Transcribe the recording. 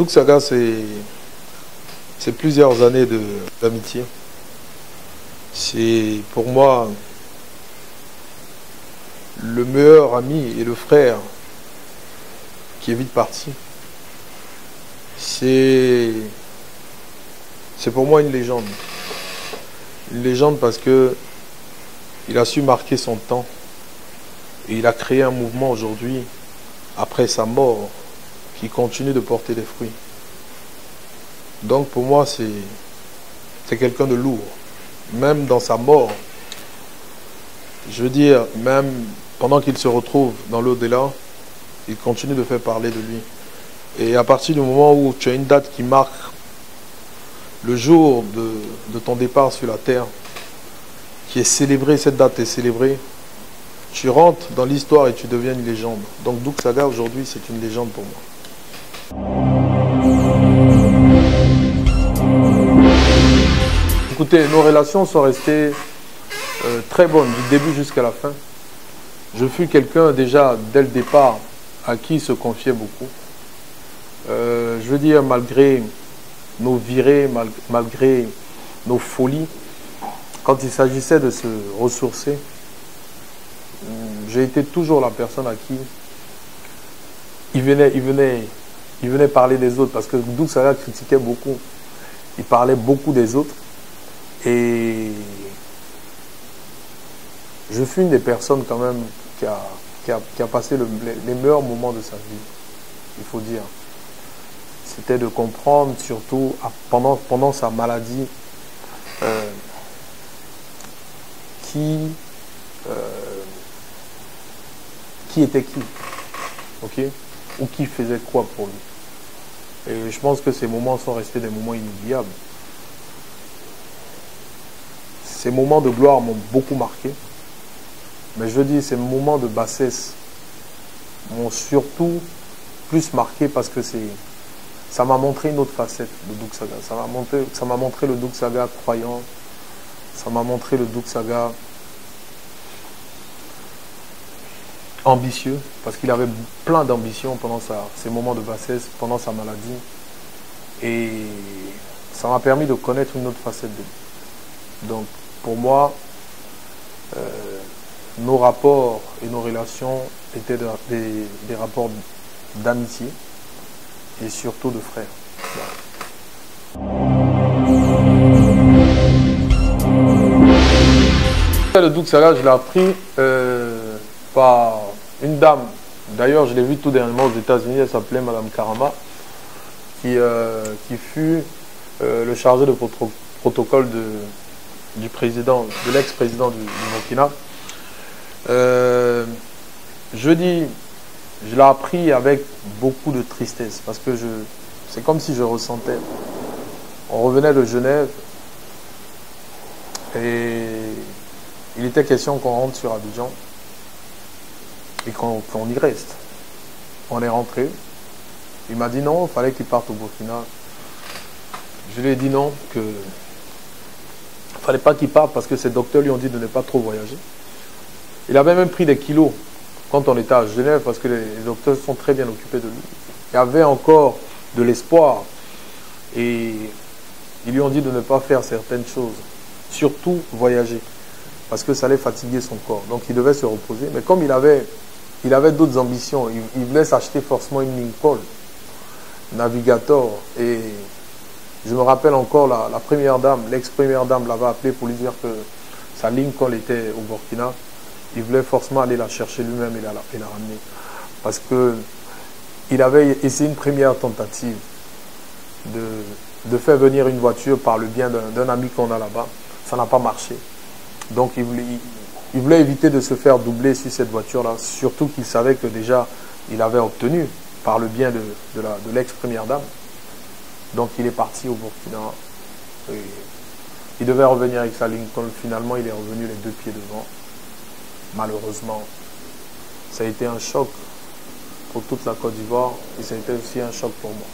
Doug Saga, c'est plusieurs années d'amitié. C'est pour moi le meilleur ami et le frère qui est vite parti. C'est pour moi une légende. Une légende parce que il a su marquer son temps et il a créé un mouvement aujourd'hui, après sa mort, qui continue de porter des fruits. Donc pour moi, c'est quelqu'un de lourd. Même dans sa mort, je veux dire, même pendant qu'il se retrouve dans l'au-delà, il continue de faire parler de lui. Et à partir du moment où tu as une date qui marque le jour de ton départ sur la terre, qui est célébrée, cette date est célébrée, tu rentres dans l'histoire et tu deviens une légende. Donc Doug Saga aujourd'hui, c'est une légende pour moi. Écoutez, nos relations sont restées très bonnes du début jusqu'à la fin. Je fus quelqu'un déjà dès le départ à qui il se confiait beaucoup. Je veux dire, malgré nos virées, malgré nos folies, quand il s'agissait de se ressourcer, j'ai été toujours la personne à qui il venait parler des autres, parce que Doug Saga critiquait beaucoup. Il parlait beaucoup des autres. Et je suis une des personnes quand même qui a passé les meilleurs moments de sa vie, il faut dire. C'était de comprendre, surtout pendant sa maladie, qui était qui, ok, ou qui faisait quoi pour lui. Et je pense que ces moments sont restés des moments inoubliables. Ces moments de gloire m'ont beaucoup marqué. Mais je veux dire, ces moments de bassesse m'ont surtout plus marqué parce que ça m'a montré une autre facette de Doug Saga. Ça m'a montré le Doug Saga croyant. Ça m'a montré le Doug Saga ambitieux, parce qu'il avait plein d'ambition pendant ces moments de bassesse, pendant sa maladie. Et ça m'a permis de connaître une autre facette de lui. Donc, pour moi, nos rapports et nos relations étaient des rapports d'amitié et surtout de frères. Le Doug Saga, je l'ai appris par une dame. D'ailleurs, je l'ai vue tout dernièrement aux États-Unis. Elle s'appelait Madame Karama, qui fut le chargé de protocole du président, de l'ex-président du Burkina. Je l'ai appris avec beaucoup de tristesse parce que c'est comme si je ressentais. On revenait de Genève et il était question qu'on rentre sur Abidjan et qu'on y reste. On est rentré. Il m'a dit non, il fallait qu'il parte au Burkina. Je lui ai dit non, que il ne fallait pas qu'il parte parce que ses docteurs lui ont dit de ne pas trop voyager. Il avait même pris des kilos quand on était à Genève parce que les docteurs sont très bien occupés de lui. Il y avait encore de l'espoir et ils lui ont dit de ne pas faire certaines choses, surtout voyager, parce que ça allait fatiguer son corps. Donc il devait se reposer. Mais comme il avait d'autres ambitions, il voulait s'acheter forcément une Lincoln Navigator. Et je me rappelle encore la première dame, l'ex-première dame l'avait appelé pour lui dire que sa Lincoln était au Burkina. Il voulait forcément aller la chercher lui-même et la ramener. Parce qu'il avait essayé une première tentative de faire venir une voiture par le bien d'un ami qu'on a là-bas. Ça n'a pas marché. Donc il voulait éviter de se faire doubler sur cette voiture-là. Surtout qu'il savait que déjà, il avait obtenu par le bien de l'ex-première dame. Donc il est parti au Burkina. Et il devait revenir avec sa Lincoln. Finalement, il est revenu les deux pieds devant. Malheureusement, ça a été un choc pour toute la Côte d'Ivoire et ça a été aussi un choc pour moi.